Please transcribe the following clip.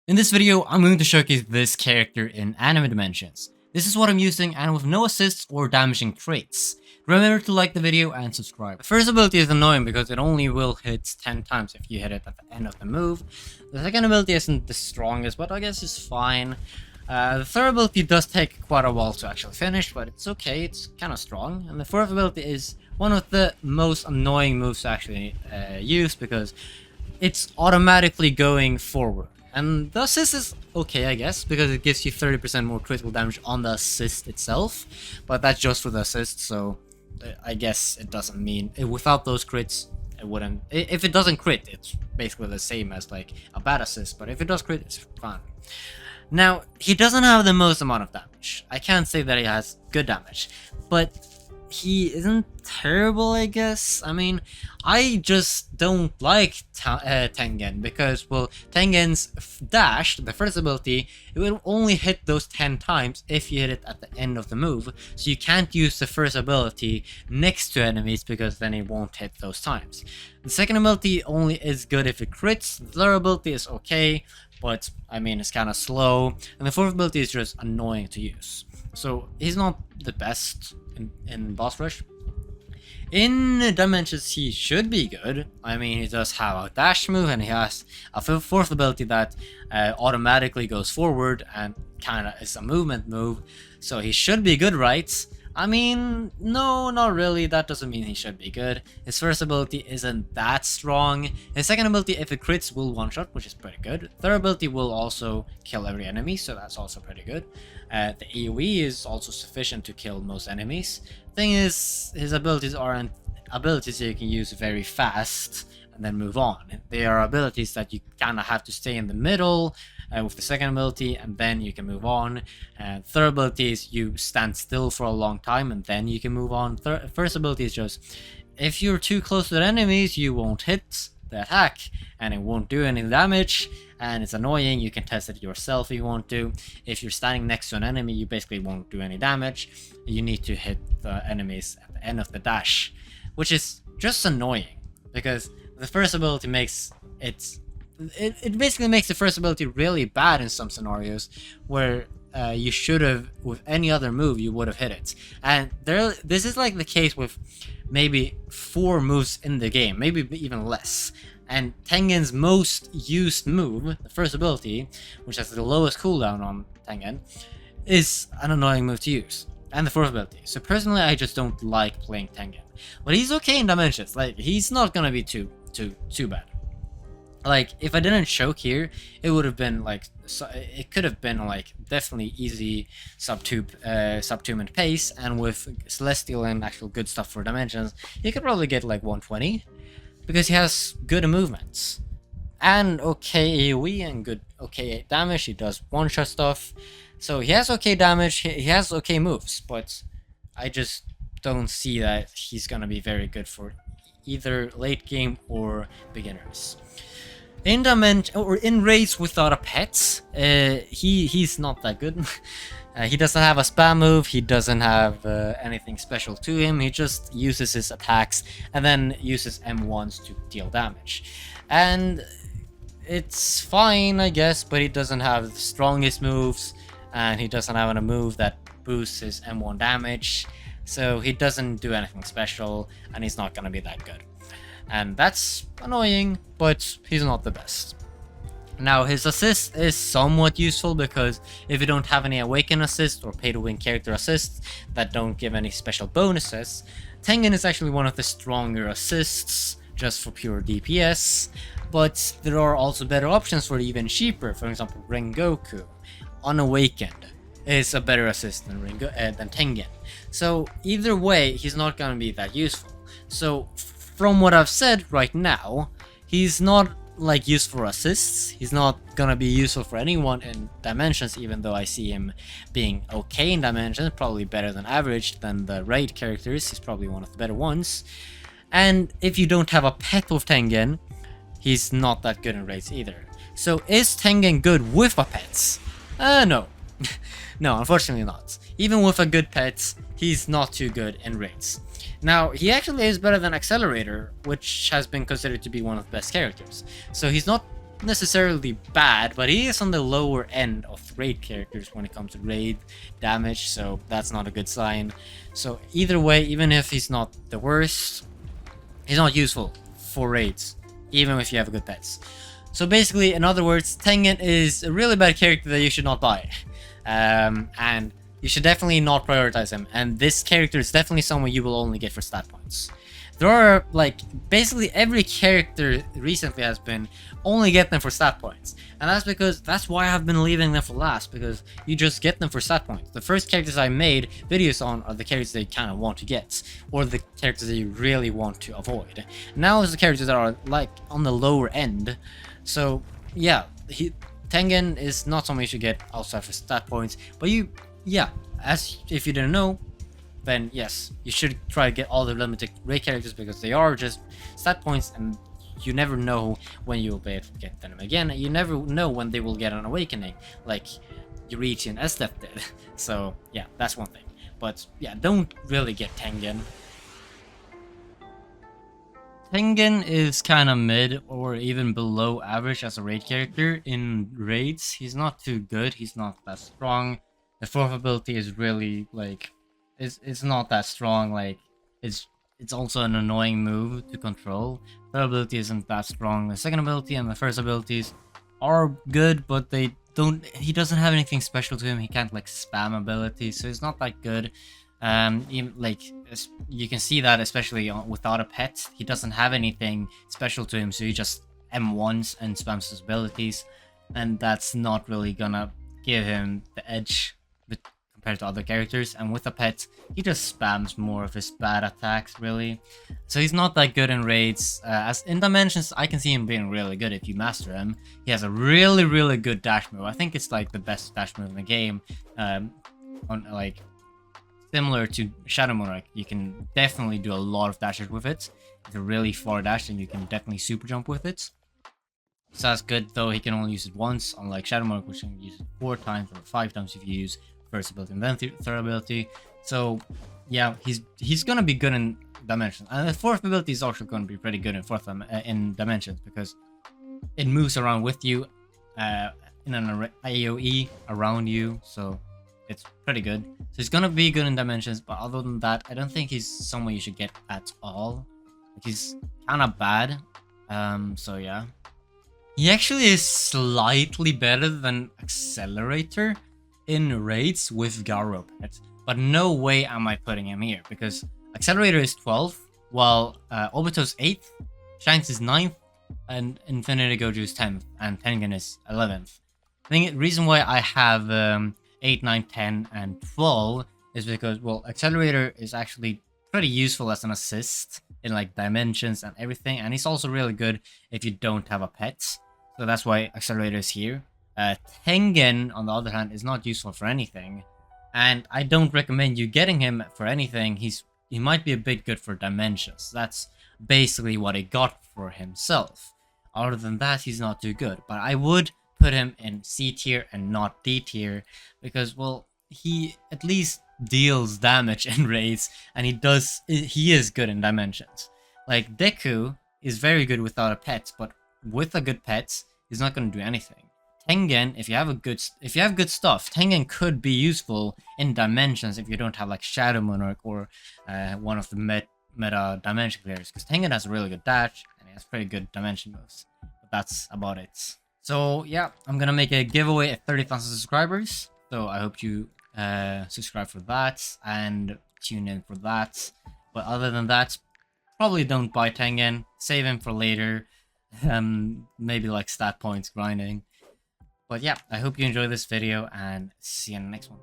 In this video, I'm going to showcase this character in anime dimensions. This is what I'm using and with no assists or damaging traits. Remember to like the video and subscribe. The first ability is annoying because it only will hit 10 times if you hit it at the end of the move. The second ability isn't the strongest, but I guess it's fine. The third ability does take quite a while to actually finish, but it's okay, it's kind of strong. And the fourth ability is one of the most annoying moves to actually use because it's automatically going forward. And the assist is okay, I guess, because it gives you 30% more critical damage on the assist itself. But that's just for the assist, so I guess it doesn't mean... Without those crits, it wouldn't... If it doesn't crit, it's basically the same as like a bad assist, but if it does crit, it's fine. Now, he doesn't have the most amount of damage. I can't say that he has good damage, but he isn't terrible, I guess. I mean, I just don't like Tengen because, well, Tengen's dash, the first ability, it will only hit those 10 times if you hit it at the end of the move, so you can't use the first ability next to enemies because then it won't hit those times. The second ability only is good if it crits, the third ability is okay, but I mean, it's kind of slow, and the fourth ability is just annoying to use. So he's not the best in boss rush. In Dimensions, he should be good. I mean, he does have a dash move, and he has a fourth ability that automatically goes forward and kind of is a movement move. So he should be good, right? I mean, no, not really. That doesn't mean he should be good. His first ability isn't that strong. His second ability, if it crits, will one-shot, which is pretty good. Third ability will also kill every enemy, so that's also pretty good. The AoE is also sufficient to kill most enemies. Thing is, his abilities aren't abilities that you can use very fast and then move on. They are abilities that you kind of have to stay in the middle with the second ability, and then you can move on. Third ability is you stand still for a long time and then you can move on. First ability is just if you're too close to the enemies, you won't hit the attack and it won't do any damage, and it's annoying. You can test it yourself if you want to. If you're standing next to an enemy, you basically won't do any damage. You need to hit the enemies at the end of the dash, which is just annoying because the first ability makes it basically makes the first ability really bad in some scenarios where you should have, with any other move, you would have hit it. And this is like the case with maybe 4 moves in the game, maybe even less. And Tengen's most used move, the first ability, which has the lowest cooldown on Tengen, is an annoying move to use. And the fourth ability. So personally, I just don't like playing Tengen. But he's okay in Dimensions. Like, he's not gonna be too bad. Like, if I didn't choke here, it would have been like, it could have been like definitely easy subtumant pace, and with Celestial and actual good stuff for Dimensions, he could probably get like 120, because he has good movements, and okay AoE and okay damage. He does one-shot stuff, so he has okay damage, he has okay moves, but I just don't see that he's gonna be very good for either late game or beginners. In Dimension, or in raids without a pet, he's not that good. He doesn't have a spam move, he doesn't have anything special to him, he just uses his attacks and then uses M1s to deal damage. And it's fine, I guess, but he doesn't have the strongest moves, and he doesn't have a move that boosts his M1 damage, so he doesn't do anything special, and he's not gonna be that good. And that's annoying, but he's not the best. Now, his assist is somewhat useful because if you don't have any awaken assist or pay to win character assists that don't give any special bonuses, Tengen is actually one of the stronger assists just for pure DPS, but there are also better options for even cheaper. For example, Rengoku Unawakened is a better assist than Tengen. So either way, he's not gonna be that useful. So from what I've said right now, he's not like used for assists. He's not gonna be useful for anyone in Dimensions, even though I see him being okay in Dimensions, probably better than average than the raid characters. He's probably one of the better ones. And if you don't have a pet with Tengen, he's not that good in raids either. So is Tengen good with a pet? No. No, unfortunately not. Even with a good pet, he's not too good in raids. Now, he actually is better than Accelerator, which has been considered to be one of the best characters. So he's not necessarily bad, but he is on the lower end of raid characters when it comes to raid damage, so that's not a good sign. So either way, even if he's not the worst, he's not useful for raids, even if you have good pets. So basically, in other words, Tengen is a really bad character that you should not buy. And you should definitely not prioritize him. And this character is definitely someone you will only get for stat points. There are, like, basically every character recently has been only get them for stat points. And that's why I've been leaving them for last, because you just get them for stat points. The first characters I made videos on are the characters that you kind of want to get, or the characters that you really want to avoid. Now is the characters that are, like, on the lower end. So, yeah, Tengen is not someone you should get outside for stat points, but as if you didn't know, then yes, you should try to get all the limited raid characters because they are just stat points and you never know when you will be able to get them again. You never know when they will get an awakening, like Yurichi and Estef did. So yeah, that's one thing. But yeah, don't really get Tengen. Tengen is kind of mid or even below average as a raid character in raids. He's not too good, he's not that strong. The fourth ability is really like it's not that strong. Like it's also an annoying move to control. Third ability isn't that strong. The second ability and the first abilities are good, but he doesn't have anything special to him. He can't like spam abilities, so it's not that good. Even, like, you can see that especially without a pet, he doesn't have anything special to him, so he just M1s and spams his abilities, and that's not really gonna give him the edge compared to other characters. And with a pet, he just spams more of his bad attacks, really. So he's not that good in raids. As in Dimensions, I can see him being really good if you master him. He has a really, really good dash move. I think it's like the best dash move in the game. Similar to Shadow Monarch, you can definitely do a lot of dashes with it. It's a really far dash and you can definitely super jump with it. So that's good, though he can only use it once, unlike Shadow Monarch, which you can use it 4 times or 5 times if you use first ability and then third ability. So yeah, he's gonna be good in Dimensions. And the fourth ability is also gonna be pretty good in Dimensions because it moves around with you in an AoE around you, so it's pretty good. So he's gonna be good in Dimensions, but other than that, I don't think he's someone you should get at all. Like, he's kind of bad. So yeah. He actually is slightly better than Accelerator in raids with Garo Pet, but no way am I putting him here because Accelerator is 12th, while Obito's 8th, Shanks is 9th, and Infinity Goju is 10th, and Tengen is 11th. I think the reason why I have 8, 9, 10, and 12 is because, well, Accelerator is actually pretty useful as an assist in like Dimensions and everything, and he's also really good if you don't have a pet. So that's why Accelerator is here. Tengen, on the other hand, is not useful for anything, and I don't recommend you getting him for anything. He might be a bit good for Dimensions. That's basically what he got for himself. Other than that, he's not too good, but I would put him in C tier and not D tier because, well, he at least deals damage in raids, and he is good in Dimensions. Like, Deku is very good without a pet, but with a good pet, he's not going to do anything. Tengen, if you have good stuff, Tengen could be useful in Dimensions if you don't have like Shadow Monarch or one of the meta Dimension players, because Tengen has a really good dash and he has pretty good Dimension moves. But that's about it. So yeah, I'm gonna make a giveaway at 30,000 subscribers. So I hope you subscribe for that and tune in for that. But other than that, probably don't buy Tengen. Save him for later. Maybe like stat points grinding. But yeah, I hope you enjoyed this video and see you in the next one.